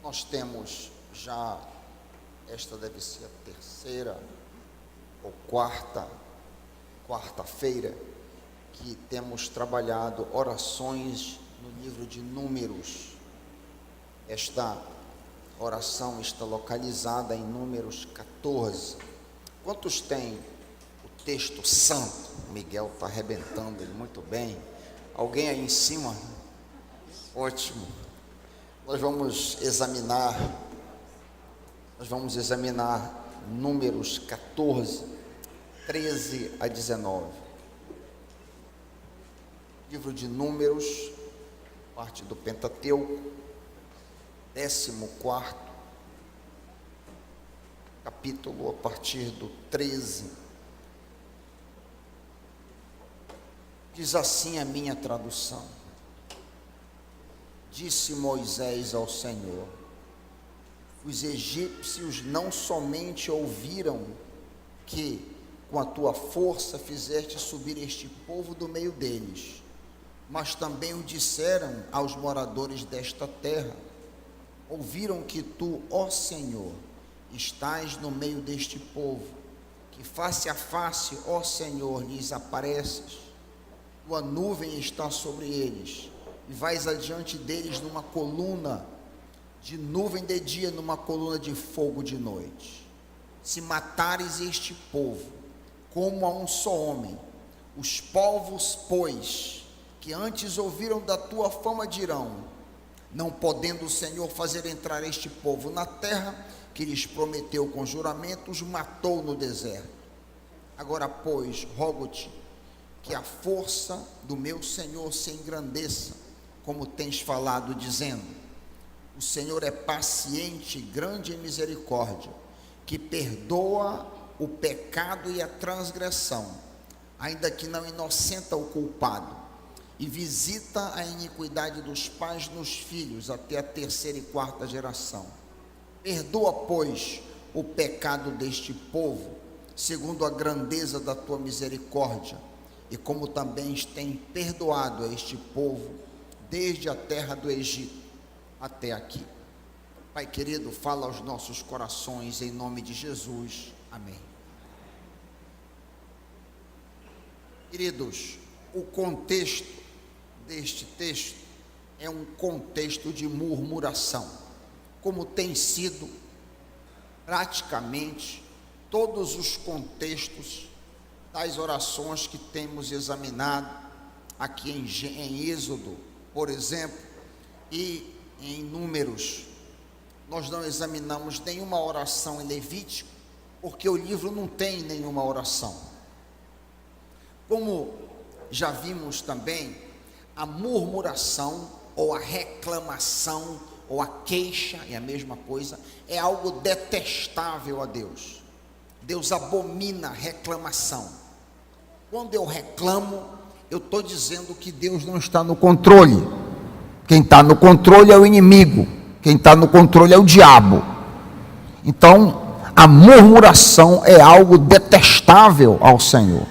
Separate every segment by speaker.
Speaker 1: Nós temos já, esta deve ser a terceira ou quarta-feira, que temos trabalhado orações no livro de Números. Esta oração está localizada em Números 14. Quantos têm o texto santo? O Miguel está arrebentando ele muito bem. Alguém aí em cima? Ótimo. Nós vamos examinar Números 14, 13 a 19. Livro de Números, parte do Pentateuco, 14º capítulo, a partir do 13. Diz assim a minha tradução: Disse Moisés ao Senhor: os egípcios não somente ouviram que com a tua força fizeste subir este povo do meio deles, mas também o disseram aos moradores desta terra. Ouviram que tu, ó Senhor, estás no meio deste povo, que face a face, ó Senhor, lhes apareces. Tua nuvem está sobre eles, e vais adiante deles numa coluna de nuvem de dia, numa coluna de fogo de noite. Se matares este povo, como a um só homem, os povos, pois, que antes ouviram da tua fama dirão: não podendo o Senhor fazer entrar este povo na terra que lhes prometeu com juramento, os matou no deserto. Agora, pois, rogo-te que a força do meu Senhor se engrandeça, como tens falado, dizendo: o Senhor é paciente e grande em misericórdia, que perdoa o pecado e a transgressão, ainda que não inocenta o culpado, e visita a iniquidade dos pais nos filhos até a terceira e quarta geração. Perdoa, pois, o pecado deste povo, segundo a grandeza da tua misericórdia, e como também tem perdoado a este povo desde a terra do Egito até aqui. Pai querido, fala aos nossos corações em nome de Jesus. Amém. Queridos, o contexto deste texto é um contexto de murmuração, como tem sido praticamente todos os contextos das orações que temos examinado aqui em Êxodo, por exemplo, e em Números. Nós não examinamos nenhuma oração em Levítico, porque o livro não tem nenhuma oração. Como já vimos também, a murmuração, ou a reclamação, ou a queixa, é a mesma coisa, é algo detestável a Deus. Deus abomina a reclamação. Quando eu reclamo, eu estou dizendo que Deus não está no controle. Quem está no controle é o inimigo, quem está no controle é o diabo. Então, a murmuração é algo detestável ao Senhor.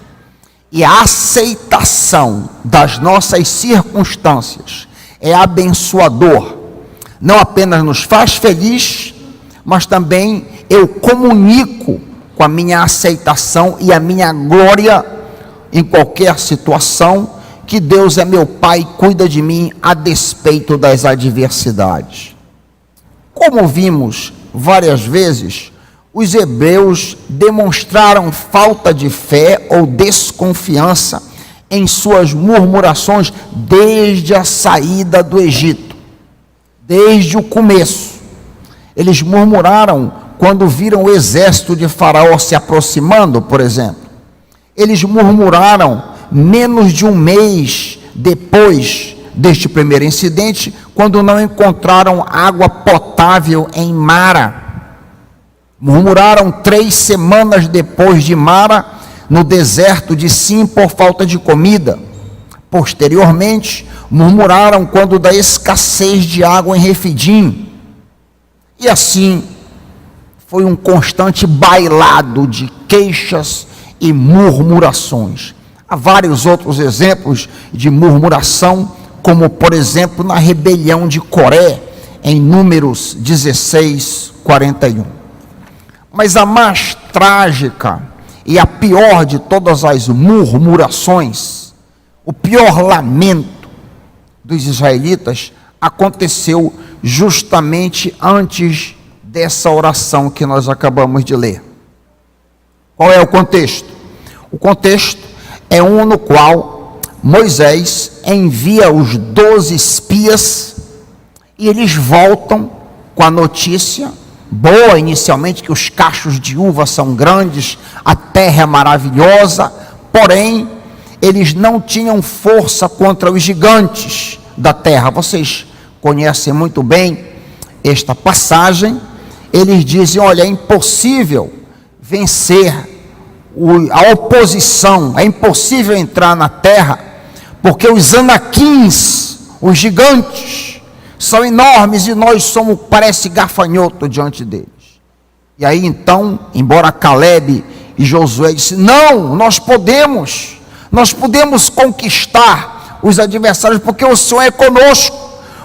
Speaker 1: E a aceitação das nossas circunstâncias é abençoador. Não apenas nos faz feliz, mas também eu comunico com a minha aceitação e a minha glória em qualquer situação, que Deus é meu Pai e cuida de mim a despeito das adversidades. Como vimos várias vezes, os hebreus demonstraram falta de fé ou desconfiança em suas murmurações desde a saída do Egito, desde o começo. Eles murmuraram quando viram o exército de Faraó se aproximando, por exemplo. Eles murmuraram menos de um mês depois deste primeiro incidente, quando não encontraram água potável em Mara. Murmuraram 3 semanas depois de Mara, no deserto de Sim, por falta de comida. Posteriormente, murmuraram quando da escassez de água em Refidim. E assim, foi um constante bailado de queixas e murmurações. Há vários outros exemplos de murmuração, como por exemplo na rebelião de Coré, em Números 16, 41. Mas a mais trágica e a pior de todas as murmurações, o pior lamento dos israelitas aconteceu justamente antes dessa oração que nós acabamos de ler. Qual é o contexto? O contexto é um no qual Moisés envia os 12 espias e eles voltam com a notícia boa inicialmente, que os cachos de uva são grandes, a terra é maravilhosa, porém eles não tinham força contra os gigantes da terra. Vocês conhecem muito bem esta passagem. Eles dizem: olha, é impossível vencer a oposição, é impossível entrar na terra, porque os anaquins, os gigantes, são enormes e nós somos, parece gafanhoto diante deles. E aí então, embora Caleb e Josué disse: não, nós podemos conquistar os adversários, porque o Senhor é conosco,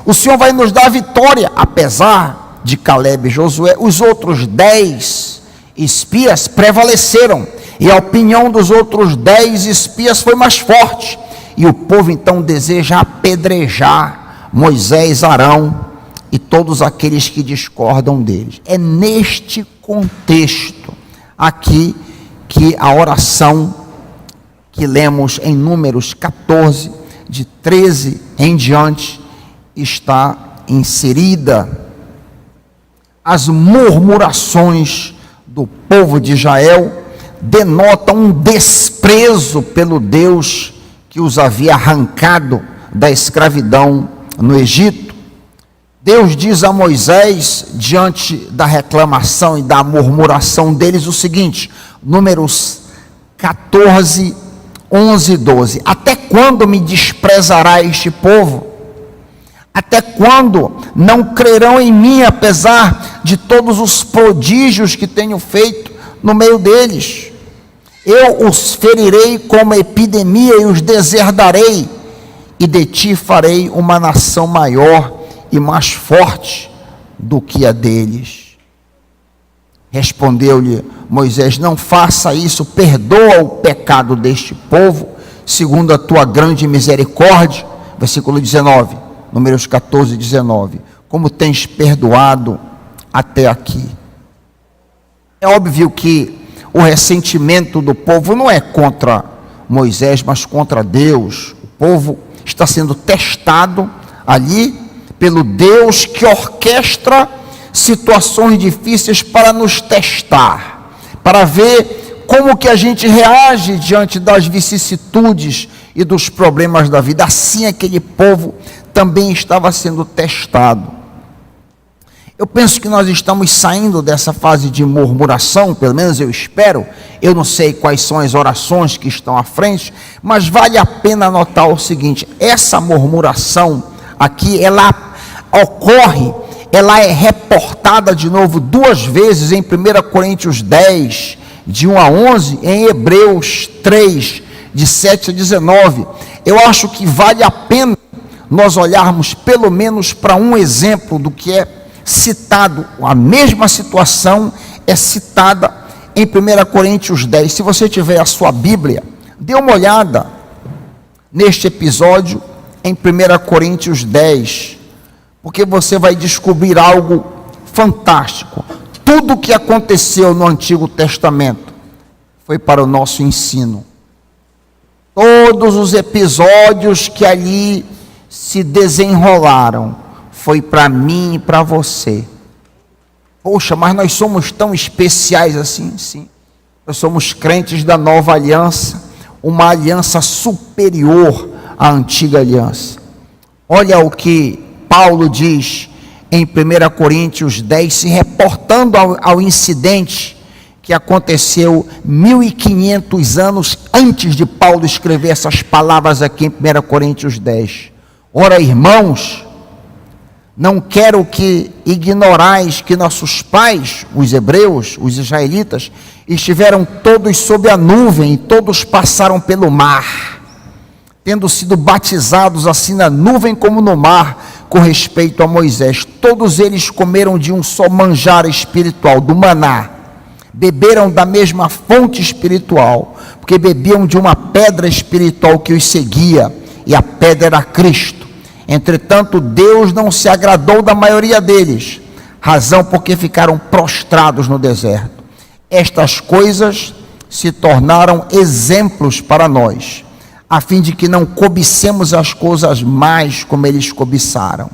Speaker 1: o Senhor vai nos dar a vitória. Apesar de Caleb e Josué, os outros 10 espias prevaleceram, e a opinião dos outros 10 espias foi mais forte, e o povo então deseja apedrejar Moisés, Arão e todos aqueles que discordam deles. É neste contexto aqui que a oração que lemos em Números 14, de 13 em diante, está inserida. As murmurações do povo de Israel denotam um desprezo pelo Deus que os havia arrancado da escravidão no Egito. Deus diz a Moisés, diante da reclamação e da murmuração deles, o seguinte, Números 14, 11 e 12: até quando me desprezará este povo? Até quando não crerão em mim, apesar de todos os prodígios que tenho feito no meio deles? Eu os ferirei como epidemia e os deserdarei, e de ti farei uma nação maior e mais forte do que a deles. Respondeu-lhe Moisés: não faça isso, perdoa o pecado deste povo, segundo a tua grande misericórdia. Versículo 19, Números 14, 19. Como tens perdoado até aqui. É óbvio que o ressentimento do povo não é contra Moisés, mas contra Deus. O povo está sendo testado ali pelo Deus que orquestra situações difíceis para nos testar, para ver como que a gente reage diante das vicissitudes e dos problemas da vida. Assim aquele povo também estava sendo testado. Eu penso que nós estamos saindo dessa fase de murmuração, pelo menos eu espero. Eu não sei quais são as orações que estão à frente, mas vale a pena notar o seguinte: essa murmuração aqui, ela ocorre, ela é reportada de novo 2 vezes em 1 Coríntios 10, de 1 a 11, em Hebreus 3, de 7 a 19. Eu acho que vale a pena nós olharmos pelo menos para um exemplo do que é citado. A mesma situação é citada em 1 Coríntios 10. Se você tiver a sua Bíblia, dê uma olhada neste episódio em 1 Coríntios 10, porque você vai descobrir algo fantástico. Tudo o que aconteceu no Antigo Testamento foi para o nosso ensino. Todos os episódios que ali se desenrolaram foi para mim e para você. Poxa, mas nós somos tão especiais assim? Sim. Nós somos crentes da nova aliança, uma aliança superior à antiga aliança. Olha o que Paulo diz em 1 Coríntios 10, se reportando ao incidente que aconteceu 1500 anos antes de Paulo escrever essas palavras aqui em 1 Coríntios 10. Ora, irmãos, não quero que ignorais que nossos pais, os hebreus, os israelitas, estiveram todos sob a nuvem e todos passaram pelo mar, tendo sido batizados assim na nuvem como no mar, com respeito a Moisés. Todos eles comeram de um só manjar espiritual, do maná. Beberam da mesma fonte espiritual, porque bebiam de uma pedra espiritual que os seguia, e a pedra era Cristo. Entretanto, Deus não se agradou da maioria deles, razão porque ficaram prostrados no deserto. Estas coisas se tornaram exemplos para nós, a fim de que não cobicemos as coisas mais como eles cobiçaram.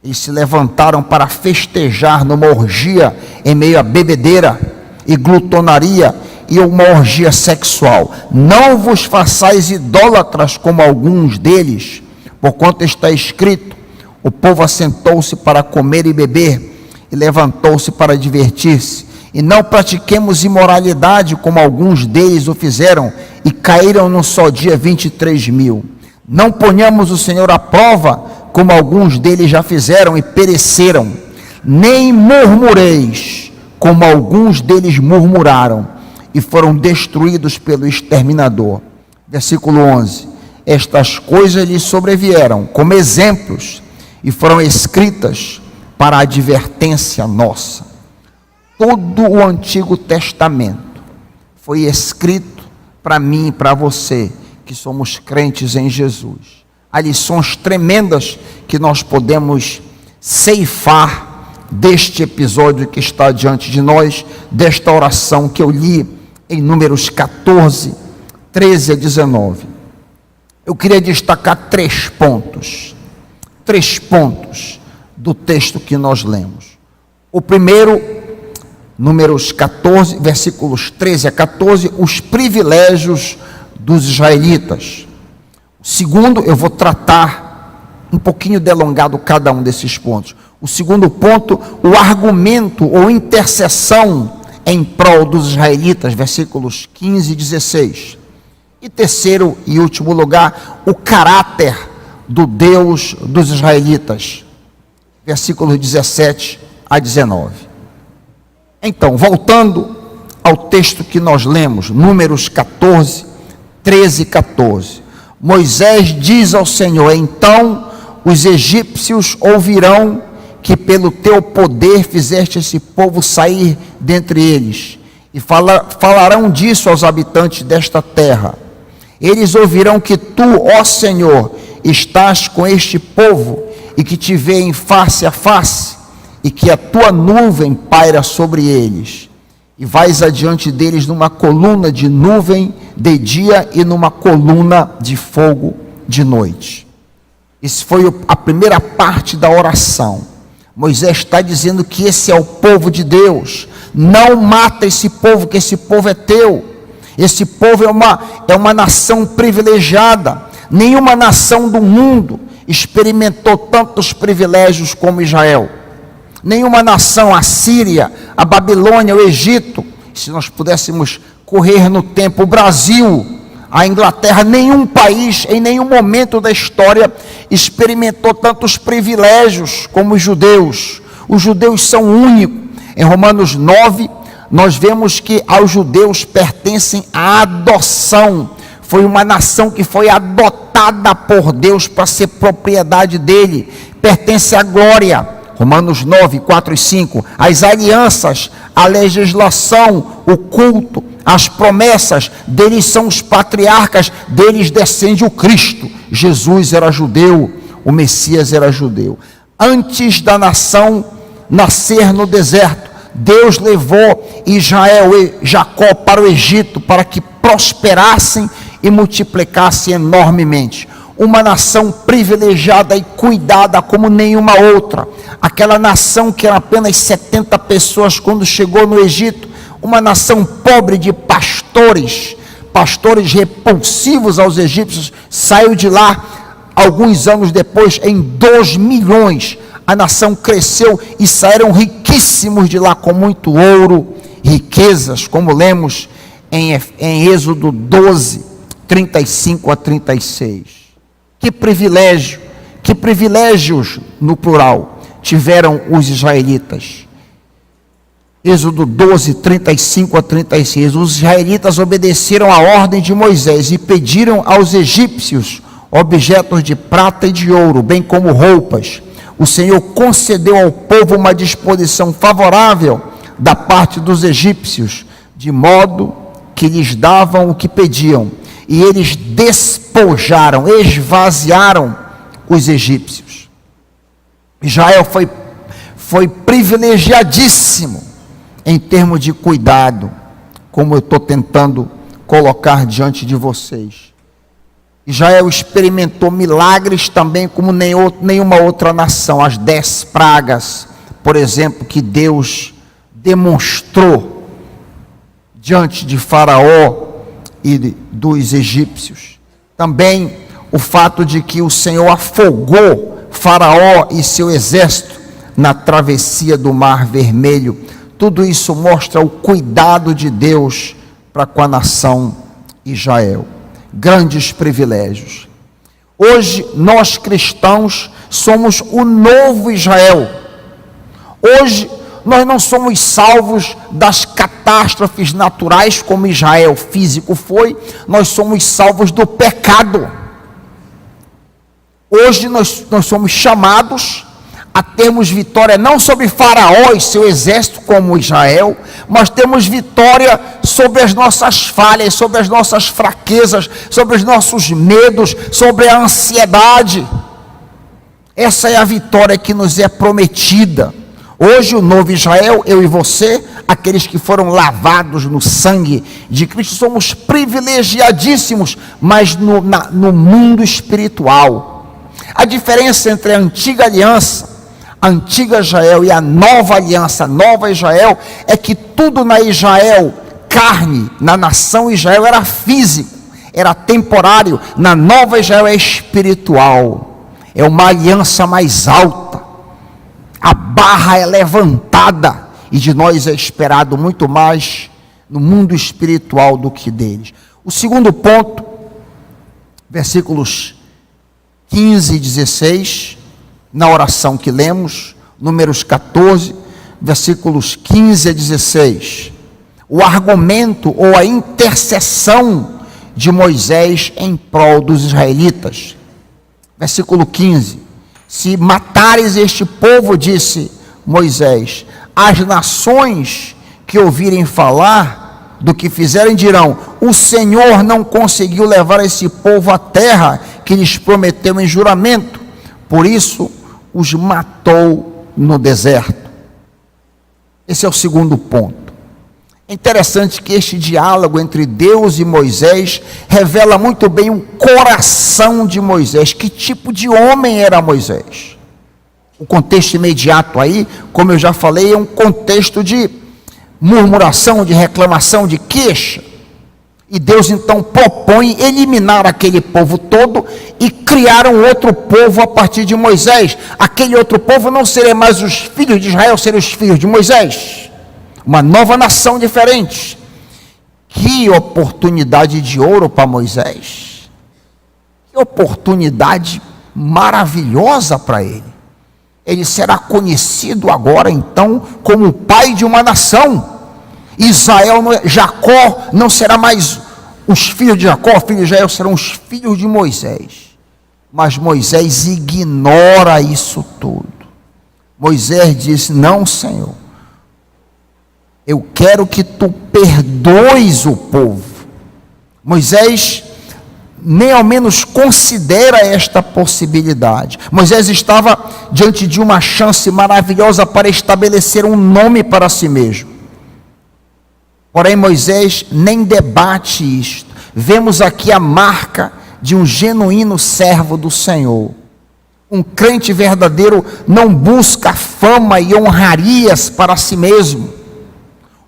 Speaker 1: Eles se levantaram para festejar numa orgia em meio à bebedeira e glutonaria e uma orgia sexual. Não vos façais idólatras como alguns deles, porquanto está escrito: o povo assentou-se para comer e beber, e levantou-se para divertir-se. E não pratiquemos imoralidade como alguns deles o fizeram, e caíram num só dia 23.000. Não ponhamos o Senhor à prova, como alguns deles já fizeram e pereceram. Nem murmureis, como alguns deles murmuraram, e foram destruídos pelo exterminador. Versículo 11. Estas coisas lhes sobrevieram como exemplos, e foram escritas para a advertência nossa. Todo o Antigo Testamento foi escrito para mim e para você, que somos crentes em Jesus. Há lições tremendas que nós podemos ceifar deste episódio que está diante de nós, desta oração que eu li em Números 14, 13 a 19. Eu queria destacar três pontos do texto que nós lemos. O primeiro, Números 14, versículos 13 a 14, os privilégios dos israelitas. O segundo, eu vou tratar um pouquinho delongado cada um desses pontos. O segundo ponto, o argumento ou intercessão em prol dos israelitas, versículos 15 e 16. E terceiro e último lugar, o caráter do Deus dos israelitas, versículos 17 a 19. Então, voltando ao texto que nós lemos, Números 14, 13 e 14. Moisés diz ao Senhor: então os egípcios ouvirão que pelo teu poder fizeste esse povo sair dentre eles, e falarão disso aos habitantes desta terra. Eles ouvirão que tu, ó Senhor, estás com este povo, e que te veem face a face, e que a tua nuvem paira sobre eles, e vais adiante deles numa coluna de nuvem de dia e numa coluna de fogo de noite. Isso foi a primeira parte da oração. Moisés está dizendo que esse é o povo de Deus. Não mata esse povo, que esse povo é teu. Esse povo é uma nação privilegiada. Nenhuma nação do mundo experimentou tantos privilégios como Israel. Nenhuma nação, a Síria, a Babilônia, o Egito, se nós pudéssemos correr no tempo, o Brasil, a Inglaterra, nenhum país, em nenhum momento da história, experimentou tantos privilégios como os judeus. Os judeus são únicos. Em Romanos 9, nós vemos que aos judeus pertencem a adoção. Foi uma nação que foi adotada por Deus para ser propriedade dele. Pertence à glória. Romanos 9, 4 e 5, as alianças, a legislação, o culto, as promessas, deles são os patriarcas, deles descende o Cristo. Jesus era judeu, o Messias era judeu. Antes da nação nascer no deserto, Deus levou Israel e Jacó para o Egito, para que prosperassem e multiplicassem enormemente. Uma nação privilegiada e cuidada como nenhuma outra. Aquela nação que era apenas 70 pessoas quando chegou no Egito, uma nação pobre de pastores repulsivos aos egípcios, saiu de lá alguns anos depois em 2 milhões. A nação cresceu e saíram riquíssimos de lá, com muito ouro, riquezas, como lemos em Êxodo 12, 35 a 36. Que privilégios no plural tiveram os israelitas. Êxodo 12, 35 a 36. Os israelitas obedeceram a ordem de Moisés e pediram aos egípcios
Speaker 2: objetos de prata e de ouro, bem como roupas. O Senhor concedeu ao povo uma disposição favorável da parte dos egípcios, de modo que lhes davam o que pediam, e eles despojaram, esvaziaram os egípcios. Israel foi privilegiadíssimo em termos de cuidado, como eu estou tentando colocar diante de vocês. Israel experimentou milagres também como nenhuma outra nação. As 10 pragas, por exemplo, que Deus demonstrou diante de Faraó e dos egípcios. Também o fato de que o Senhor afogou Faraó e seu exército na travessia do Mar Vermelho. Tudo isso mostra o cuidado de Deus para com a nação Israel. Grandes privilégios. Hoje, nós cristãos somos o novo Israel. Hoje, nós não somos salvos das catástrofes naturais, como Israel físico foi, nós somos salvos do pecado. Hoje, nós somos chamados a termos vitória não sobre Faraó e seu exército como Israel, mas temos vitória sobre as nossas falhas, sobre as nossas fraquezas, sobre os nossos medos, sobre a ansiedade. Essa é a vitória que nos é prometida. Hoje o novo Israel, eu e você, aqueles que foram lavados no sangue de Cristo, somos privilegiadíssimos, mas no mundo espiritual. A diferença entre a antiga aliança, a antiga Israel e a nova aliança, a nova Israel, é que tudo na Israel, carne, na nação Israel era físico, era temporário. Na nova Israel é espiritual, é uma aliança mais alta, a barra é levantada, e de nós é esperado muito mais no mundo espiritual do que deles. O segundo ponto, versículos 15 e 16, na oração que lemos, Números 14, versículos 15 a 16. O argumento ou a intercessão de Moisés em prol dos israelitas. Versículo 15. Se matares este povo, disse Moisés, as nações que ouvirem falar do que fizerem dirão, o Senhor não conseguiu levar esse povo à terra que lhes prometeu em juramento, por isso os matou no deserto. Esse é o segundo ponto. É interessante que este diálogo entre Deus e Moisés revela muito bem o coração de Moisés. Que tipo de homem era Moisés? O contexto imediato aí, como eu já falei, é um contexto de murmuração, de reclamação, de queixa. E Deus então propõe eliminar aquele povo todo e criar um outro povo a partir de Moisés. Aquele outro povo não seria mais os filhos de Israel, seriam os filhos de Moisés. Uma nova nação diferente. Que oportunidade de ouro para Moisés. Que oportunidade maravilhosa para ele. Ele será conhecido agora então como o pai de uma nação. Israel, Jacó não será mais os filhos de Jacó, os filhos de Israel serão os filhos de Moisés. Mas Moisés ignora isso tudo. Moisés disse, não, Senhor, eu quero que tu perdoes o povo. Moisés nem ao menos considera esta possibilidade. Moisés estava diante de uma chance maravilhosa para estabelecer um nome para si mesmo. Porém, Moisés nem debate isto. Vemos aqui a marca de um genuíno servo do Senhor. Um crente verdadeiro não busca fama e honrarias para si mesmo.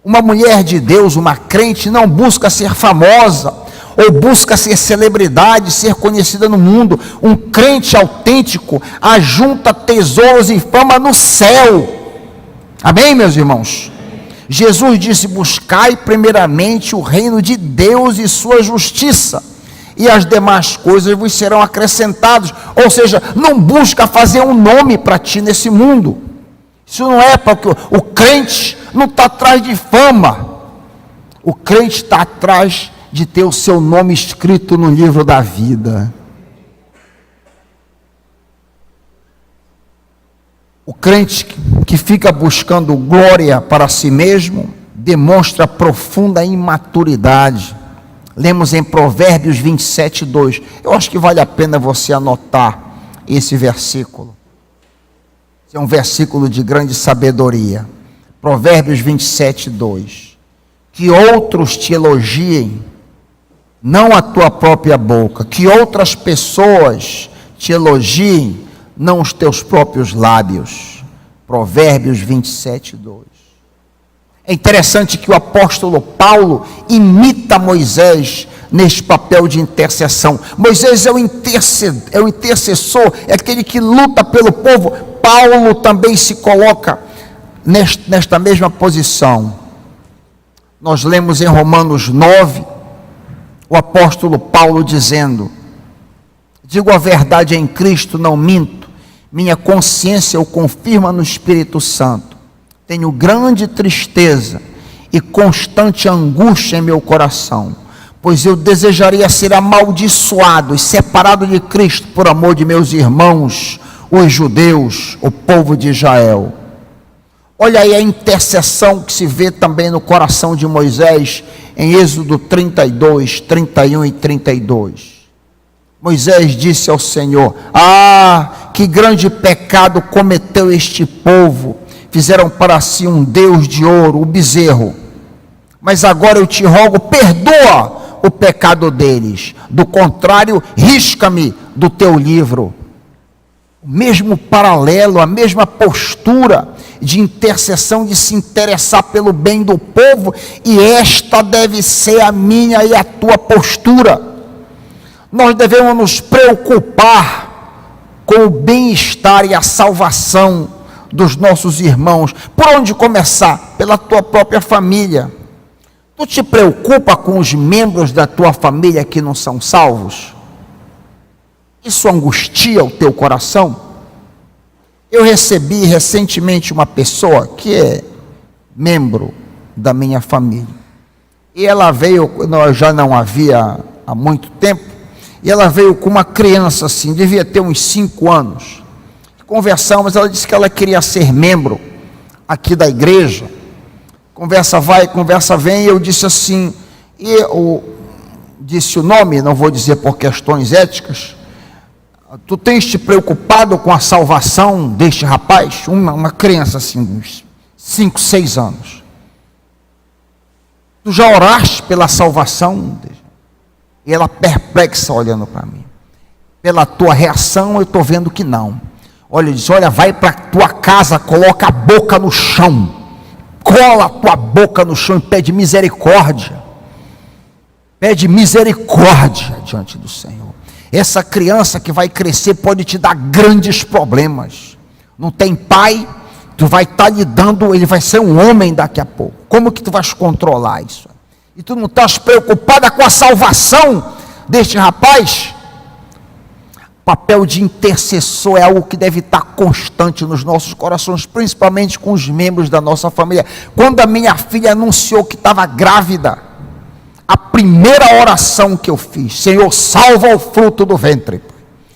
Speaker 2: Uma mulher de Deus, uma crente, não busca ser famosa, ou busca ser celebridade, ser conhecida no mundo. Um crente autêntico ajunta tesouros e fama no céu. Amém, meus irmãos? Jesus disse, buscai primeiramente o reino de Deus e sua justiça, e as demais coisas vos serão acrescentadas. Ou seja, não busca fazer um nome para ti nesse mundo. Isso não é porque o crente não está atrás de fama. O crente está atrás de ter o seu nome escrito no livro da vida. O crente que fica buscando glória para si mesmo demonstra profunda imaturidade. Lemos em Provérbios 27, 2. Eu acho que vale a pena você anotar esse versículo. É um versículo de grande sabedoria. Provérbios 27, 2. Que outros te elogiem, não a tua própria boca. Que outras pessoas te elogiem, não os teus próprios lábios. Provérbios 27, 2. É interessante que o apóstolo Paulo imita Moisés neste papel de intercessão. Moisés é o intercessor, é aquele que luta pelo povo. Paulo também se coloca nesta mesma posição. Nós lemos em Romanos 9, o apóstolo Paulo dizendo: digo a verdade em Cristo, não minto, minha consciência o confirma no Espírito Santo. Tenho grande tristeza e constante angústia em meu coração, pois eu desejaria ser amaldiçoado e separado de Cristo por amor de meus irmãos, os judeus, o povo de Israel. Olha aí a intercessão que se vê também no coração de Moisés, em Êxodo 32, 31 e 32. Moisés disse ao Senhor: que grande pecado cometeu este povo. Fizeram para si um Deus de ouro, o bezerro. Mas agora eu te rogo, perdoa o pecado deles. Do contrário, risca-me do teu livro. O mesmo paralelo, a mesma postura de intercessão, de se interessar pelo bem do povo, e esta deve ser a minha e a tua postura. Nós devemos nos preocupar com o bem-estar e a salvação dos nossos irmãos. Por onde começar? Pela tua própria família. Tu te preocupa com os membros da tua família que não são salvos? Isso angustia o teu coração? Eu recebi recentemente uma pessoa que é membro da minha família, e ela veio, nós já não havia há muito tempo, e ela veio com uma criança assim, devia ter uns 5 anos. Conversamos, ela disse que ela queria ser membro aqui da igreja. Conversa vai, conversa vem, e eu disse assim, disse o nome, não vou dizer por questões éticas. Tu tens te preocupado com a salvação deste rapaz? Uma criança assim, uns 5, 6 anos. Tu já oraste pela salvação? E ela perplexa olhando para mim. Pela tua reação eu estou vendo que não. Olha, ele disse: olha, vai para a tua casa, coloca a boca no chão, cola a tua boca no chão e pede misericórdia. Pede misericórdia diante do Senhor. Essa criança que vai crescer pode te dar grandes problemas. Não tem pai, tu vai estar lidando, ele vai ser um homem daqui a pouco. Como que tu vais controlar isso? E tu não estás preocupada com a salvação deste rapaz? Papel de intercessor é algo que deve estar constante nos nossos corações, principalmente com os membros da nossa família. Quando a minha filha anunciou que estava grávida, a primeira oração que eu fiz: Senhor, salva o fruto do ventre,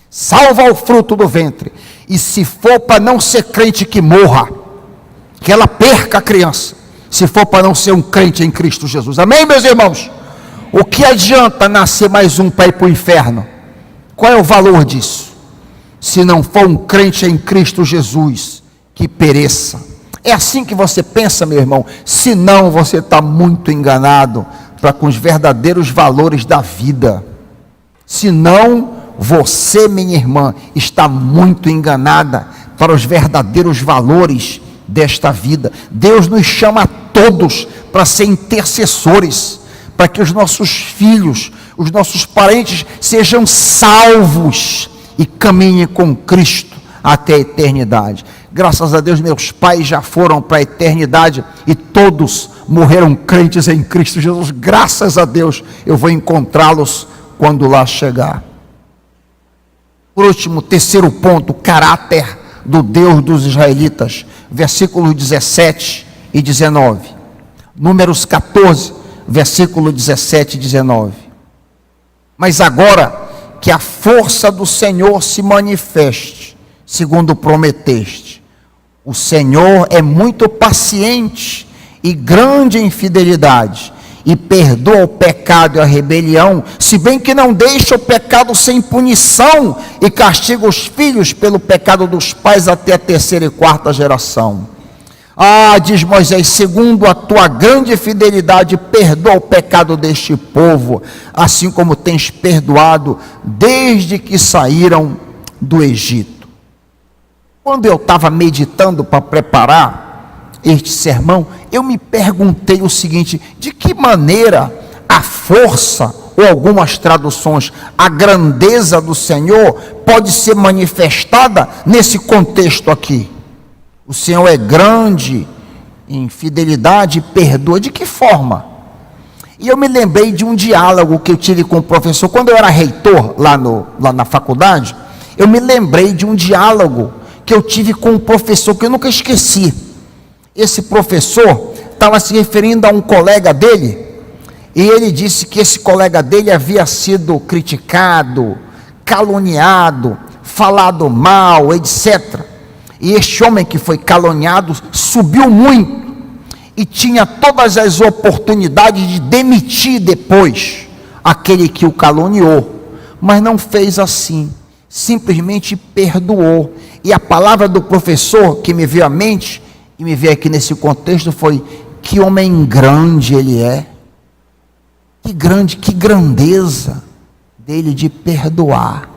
Speaker 2: salva o fruto do ventre, e se for para não ser crente, que morra, que ela perca a criança, se for para não ser um crente em Cristo Jesus. Amém, meus irmãos? O que adianta nascer mais um para ir para o inferno? Qual é o valor disso? Se não for um crente em Cristo Jesus, que pereça. É assim que você pensa, meu irmão? Se não, você está muito enganado para com os verdadeiros valores da vida. Se não, você, minha irmã, está muito enganada para os verdadeiros valores desta vida. Deus nos chama a todos para ser intercessores, para que os nossos filhos, os nossos parentes sejam salvos e caminhem com Cristo até a eternidade. Graças a Deus, meus pais já foram para a eternidade e todos morreram crentes em Cristo Jesus. Graças a Deus, eu vou encontrá-los quando lá chegar. Por último, terceiro ponto, o caráter do Deus dos israelitas, versículos 17 e 19. Números 14, versículo 17 e 19. Mas agora que a força do Senhor se manifeste, segundo prometeste, O Senhor é muito paciente e grande em fidelidade, e perdoa o pecado e a rebelião, se bem que não deixa o pecado sem punição, e castiga os filhos pelo pecado dos pais até a 3ª e 4ª geração. Diz Moisés, segundo a tua grande fidelidade, perdoa o pecado deste povo, assim como tens perdoado desde que saíram do Egito. Quando eu estava meditando para preparar este sermão, eu me perguntei o seguinte: de que maneira a força, ou algumas traduções, a grandeza do Senhor pode ser manifestada nesse contexto aqui? O Senhor é grande em fidelidade e perdoa. De que forma? E eu me lembrei de um diálogo que eu tive com o professor, quando eu era reitor lá na faculdade. Eu me lembrei de um diálogo que eu tive com um professor, que eu nunca esqueci. Esse professor estava se referindo a um colega dele, e ele disse que esse colega dele havia sido criticado, caluniado, falado mal, etc. E este homem que foi caluniado subiu muito, e tinha todas as oportunidades de demitir depois aquele que o caluniou, mas não fez assim, simplesmente perdoou. E a palavra do professor que me veio à mente, e me veio aqui nesse contexto, foi: que homem grande ele é, que grandeza dele de perdoar.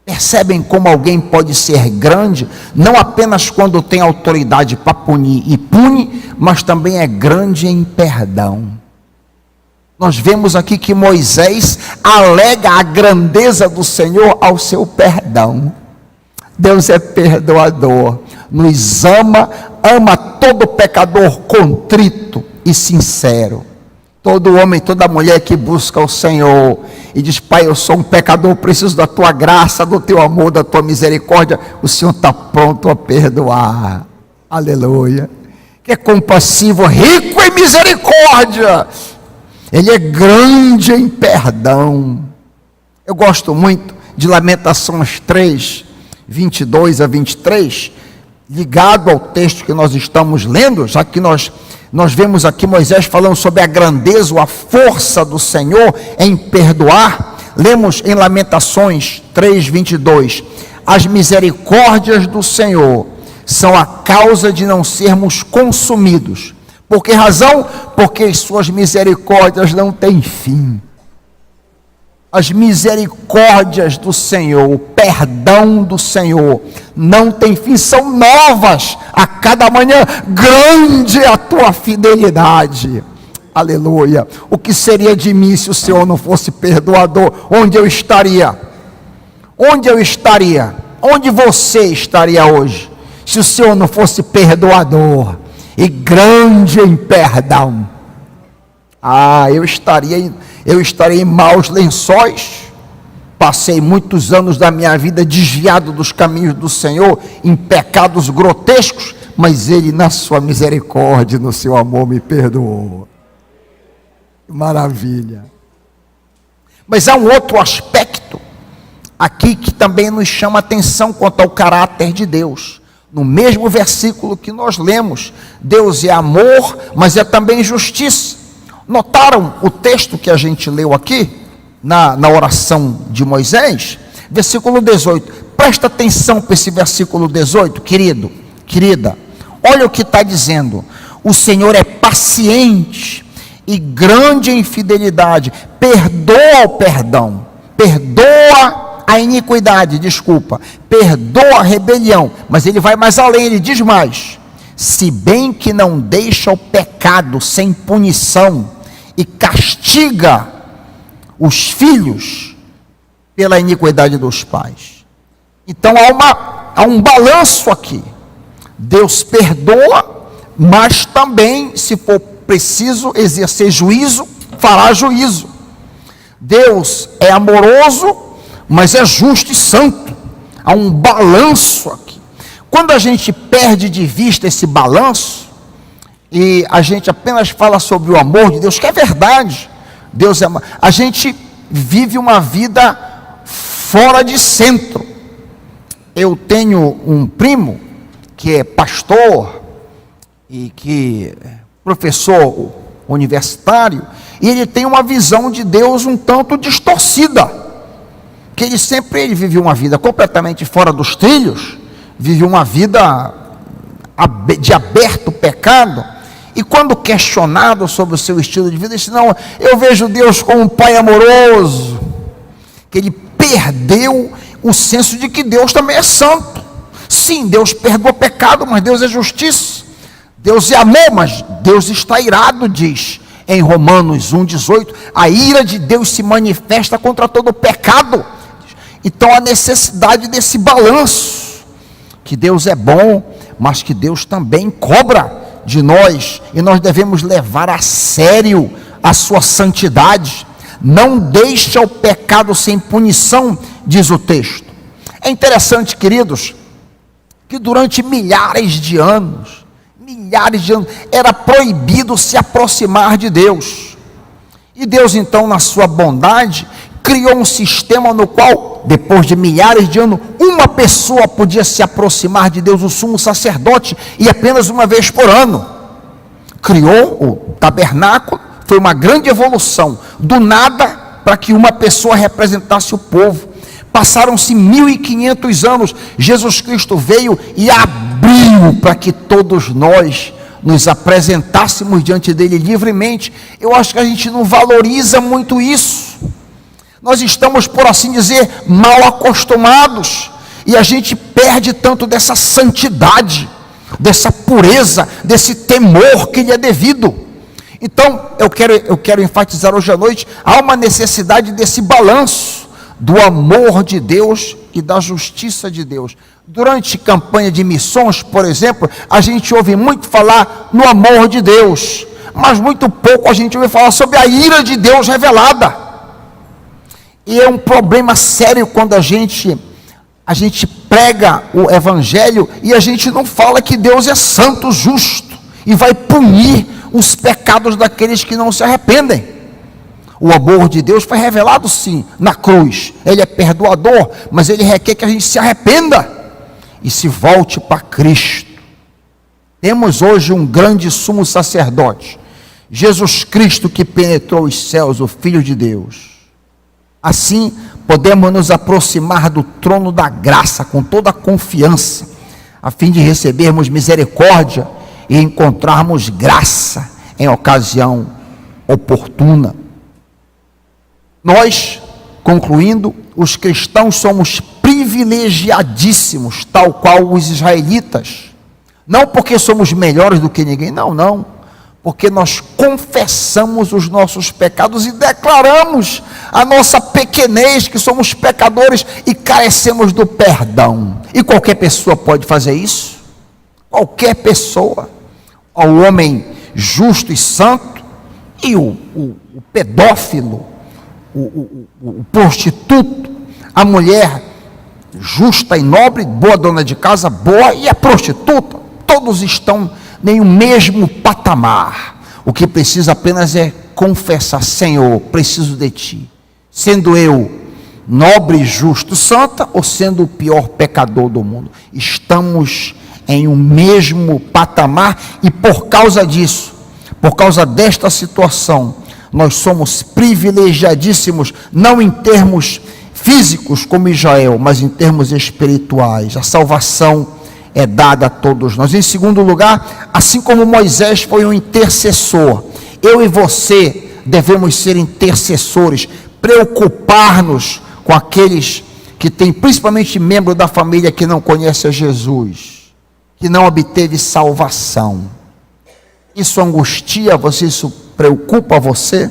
Speaker 2: Percebem como alguém pode ser grande, não apenas quando tem autoridade para punir e pune, mas também é grande em perdão. Nós vemos aqui que Moisés alega a grandeza do Senhor ao seu perdão. Deus é perdoador, nos ama todo pecador contrito e sincero. Todo homem, toda mulher que busca o Senhor e diz: Pai, eu sou um pecador, preciso da tua graça, do teu amor, da tua misericórdia, o Senhor está pronto a perdoar. Aleluia. Que é compassivo, rico em misericórdia. Ele é grande em perdão. Eu gosto muito de Lamentações 3, 22 a 23, ligado ao texto que nós estamos lendo, já que nós vemos aqui Moisés falando sobre a grandeza ou a força do Senhor em perdoar. Lemos em Lamentações 3, 22, as misericórdias do Senhor são a causa de não sermos consumidos. Por que razão? Porque as suas misericórdias não têm fim. As misericórdias do Senhor, o perdão do Senhor não tem fim, são novas a cada manhã. Grande é a tua fidelidade. Aleluia. O que seria de mim se o Senhor não fosse perdoador? Onde eu estaria? Onde eu estaria? Onde você estaria hoje se o Senhor não fosse perdoador e grande em perdão? Eu estaria em maus lençóis. Passei muitos anos da minha vida desviado dos caminhos do Senhor, em pecados grotescos, mas Ele, na sua misericórdia, no seu amor, me perdoou. Maravilha. Mas há um outro aspecto aqui que também nos chama a atenção quanto ao caráter de Deus. No mesmo versículo que nós lemos, Deus é amor, mas é também justiça. Notaram o texto que a gente leu aqui, na oração de Moisés? Versículo 18, presta atenção para esse versículo 18, querido, querida, olha o que está dizendo: o Senhor é paciente e grande em fidelidade, perdoa a iniquidade, perdoa a rebelião, mas ele vai mais além, ele diz mais: se bem que não deixa o pecado sem punição, e castiga os filhos pela iniquidade dos pais. Então há um balanço aqui. Deus perdoa, mas também, se for preciso exercer juízo, fará juízo. Deus é amoroso, mas é justo e santo. Há um balanço aqui. Quando a gente perde de vista esse balanço, e a gente apenas fala sobre o amor de Deus, que é verdade, Deus é amor, a gente vive uma vida fora de centro. Eu tenho um primo que é pastor e que é professor universitário, e ele tem uma visão de Deus um tanto distorcida, que ele viveu uma vida completamente fora dos trilhos, vive uma vida de aberto pecado, e quando questionado sobre o seu estilo de vida, ele disse: não, eu vejo Deus como um pai amoroso, que ele perdeu o senso de que Deus também é santo. Sim, Deus perdoa pecado, mas Deus é justiça, Deus é amor, mas Deus está irado, diz em Romanos 1,18, a ira de Deus se manifesta contra todo o pecado. Então a necessidade desse balanço, que Deus é bom, mas que Deus também cobra de nós, e nós devemos levar a sério a sua santidade. Não deixa o pecado sem punição, diz o texto. É interessante, queridos, que durante milhares de anos, era proibido se aproximar de Deus, e Deus então, na sua bondade, criou um sistema no qual, depois de milhares de anos, uma pessoa podia se aproximar de Deus, o sumo sacerdote, e apenas uma vez por ano. Criou o tabernáculo, foi uma grande evolução, do nada, para que uma pessoa representasse o povo. Passaram-se 1500 anos, Jesus Cristo veio e abriu para que todos nós nos apresentássemos diante dele livremente. Eu acho que a gente não valoriza muito isso. Nós estamos, por assim dizer, mal acostumados, e a gente perde tanto dessa santidade, dessa pureza, desse temor que lhe é devido. Então, eu quero enfatizar hoje à noite, há uma necessidade desse balanço, do amor de Deus e da justiça de Deus. Durante campanha de missões, por exemplo, a gente ouve muito falar no amor de Deus, mas muito pouco a gente ouve falar sobre a ira de Deus revelada. E é um problema sério quando a gente prega o evangelho e a gente não fala que Deus é santo, justo, e vai punir os pecados daqueles que não se arrependem. O amor de Deus foi revelado sim na cruz, ele é perdoador, mas ele requer que a gente se arrependa e se volte para Cristo. Temos hoje um grande sumo sacerdote, Jesus Cristo, que penetrou os céus, o Filho de Deus. Assim podemos nos aproximar do trono da graça com toda a confiança, a fim de recebermos misericórdia e encontrarmos graça em ocasião oportuna. Nós, concluindo, os cristãos somos privilegiadíssimos, tal qual os israelitas, não porque somos melhores do que ninguém, não, porque nós confessamos os nossos pecados e declaramos a nossa pequenez, que somos pecadores e carecemos do perdão. E qualquer pessoa pode fazer isso, qualquer pessoa, o homem justo e santo, e o pedófilo, o prostituto, a mulher justa e nobre, boa dona de casa, boa, e a prostituta, todos estão em um mesmo patamar. O que precisa apenas é confessar: Senhor, preciso de ti, sendo eu nobre, justo, santa, ou sendo o pior pecador do mundo. Estamos em um mesmo patamar, e por causa disso, por causa desta situação, nós somos privilegiadíssimos, não em termos físicos como Israel, mas em termos espirituais. A salvação é dada a todos nós. Em segundo lugar, assim como Moisés foi um intercessor, eu e você devemos ser intercessores, preocupar-nos com aqueles que têm, principalmente membro da família que não conhece a Jesus, que não obteve salvação. Isso angustia você, isso preocupa você?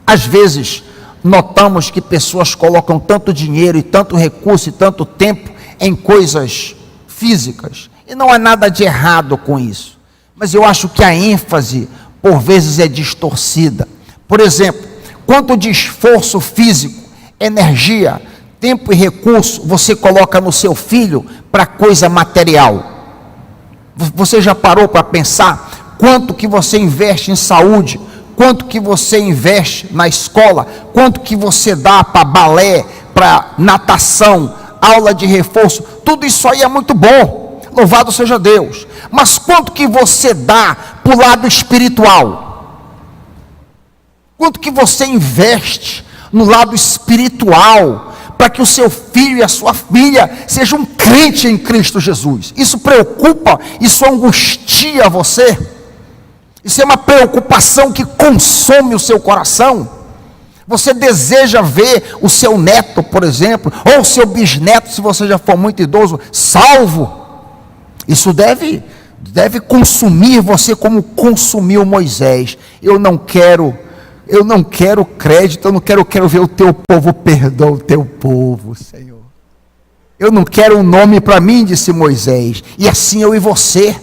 Speaker 2: Às vezes, notamos que pessoas colocam tanto dinheiro e tanto recurso e tanto tempo em coisas físicas, e não há nada de errado com isso, mas eu acho que a ênfase, por vezes, é distorcida. Por exemplo, quanto de esforço físico, energia, tempo e recurso você coloca no seu filho para coisa material? Você já parou para pensar quanto que você investe em saúde, quanto que você investe na escola, quanto que você dá para balé, para natação, aula de reforço? Tudo isso aí é muito bom, louvado seja Deus. Mas quanto que você dá para o lado espiritual? Quanto que você investe no lado espiritual, para que o seu filho e a sua filha sejam um crente em Cristo Jesus? Isso preocupa, isso angustia você? Isso é uma preocupação que consome o seu coração? Você deseja ver o seu neto, por exemplo, ou o seu bisneto, se você já for muito idoso, salvo? Isso deve consumir você como consumiu Moisés. Eu não quero crédito, eu quero ver o teu povo, perdoa o teu povo, Senhor. Eu não quero um nome para mim, disse Moisés. E assim eu e você.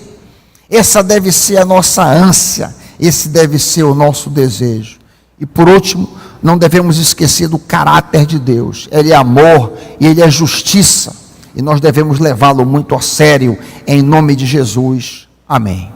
Speaker 2: Essa deve ser a nossa ânsia, esse deve ser o nosso desejo. E por último, não devemos esquecer do caráter de Deus. Ele é amor e Ele é justiça. E nós devemos levá-lo muito a sério, em nome de Jesus. Amém.